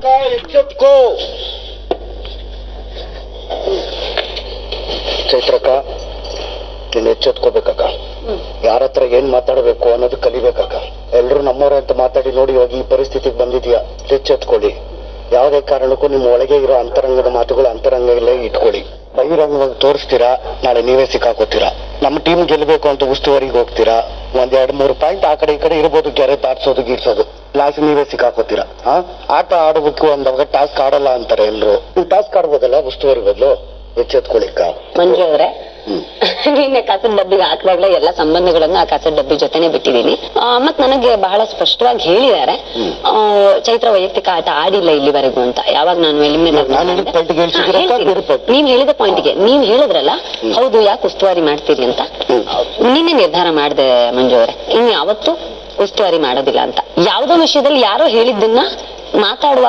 ಎಚ್ಚೆತ್ಕೋ ಚೈತ್ರಕ್ಕ, ನೀನ್ ಎಚ್ಚೆತ್ಕೋಬೇಕಕ್ಕ. ಯಾರ ಹತ್ರ ಏನ್ ಮಾತಾಡ್ಬೇಕು ಅನ್ನೋದು ಕಲಿಬೇಕಕ್ಕ. ಎಲ್ರು ನಮ್ಮವ್ರೆ ಅಂತ ಮಾತಾಡಿ ನೋಡಿ ಇವಾಗ ಈ ಪರಿಸ್ಥಿತಿಗೆ ಬಂದಿದ್ಯಾ. ಎಚ್ಚೆತ್ಕೊಳ್ಳಿ. ಯಾವುದೇ ಕಾರಣಕ್ಕೂ ನಿಮ್ಮ ಒಳಗೆ ಇರೋ ಅಂತರಂಗದ ಮಾತುಗಳು ಅಂತರಂಗದಲ್ಲೇ ಇಟ್ಕೊಳ್ಳಿ. ಬಹಿರಂಗವಾಗಿ ತೋರಿಸ್ತೀರಾ, ನಾಳೆ ನೀವೇ ಸಿಕ್ಕಾಕೋತೀರಾ. ನಮ್ಮ ಟೀಮ್ ಗೆಲ್ಲಬೇಕು ಅಂತ ಉಸ್ತುವಾರಿಗೆ ಹೋಗ್ತೀರಾ, ಒಂದ್ 2-3 ಪಾಯಿಂಟ್ ಆ ಕಡೆ ಈ ಕಡೆ ಇರ್ಬೋದು, ಗೆರೆ ದಾಟ್ಸೋದು ಗೀರ್ಸೋದು, ಲಾಸ್ಟ್ ನೀವೇ ಸಿಕ್ಕಾಕೋತೀರಾ. ಆಟ ಆಡಬೇಕು ಅಂದಾಗ ಟಾಸ್ಕ್ ಆಡಲ್ಲ ಅಂತಾರೆ ಎಲ್ರು. ನೀವು ಟಾಸ್ಕ್ ಆಡ್ಬೋದಲ್ಲ ಉಸ್ತುವಾರಿ ಬದಲು. ಎಚ್ಚೆತ್ಕೊಳ್ಳಿಕ್ಕ. ಮಂಜು ಅವರೇ, ನಿನ್ನೆ ಕಾಸದ ಡಬ್ಬಿಗೆ ಹಾಕಿದಾಗ್ಲೇ ಎಲ್ಲ ಸಂಬಂಧಗಳನ್ನ ಆ ಕಾಸದ ಡಬ್ಬಿ ಜೊತೆನೆ ಬಿಟ್ಟಿದೀನಿ. ಮತ್ ನನಗೆ ಬಹಳ ಸ್ಪಷ್ಟವಾಗಿ ಹೇಳಿದ್ದಾರೆ, ಚೈತ್ರ ವೈಯಕ್ತಿಕ ಆಟ ಆಡಿಲ್ಲ ಇಲ್ಲಿವರೆಗೂ ಅಂತ. ಯಾವಾಗ ನಾನು ನೀವ್ ಹೇಳಿದ ಪಾಯಿಂಟ್ಗೆ ನೀವ್ ಹೇಳಿದ್ರಲ್ಲ, ಹೌದು ಯಾಕೆ ಉಸ್ತುವಾರಿ ಮಾಡ್ತೀರಿ ಅಂತ, ನಿನ್ನೆ ನಿರ್ಧಾರ ಮಾಡಿದೆ ಮಂಜು ಅವರೇ, ಇನ್ ಯಾವತ್ತು ಉಸ್ತುವಾರಿ ಮಾಡೋದಿಲ್ಲ ಅಂತ. ಯಾವ್ದೋ ವಿಷಯದಲ್ಲಿ ಯಾರೋ ಹೇಳಿದ್ದನ್ನ ಮಾತಾಡುವಾಗ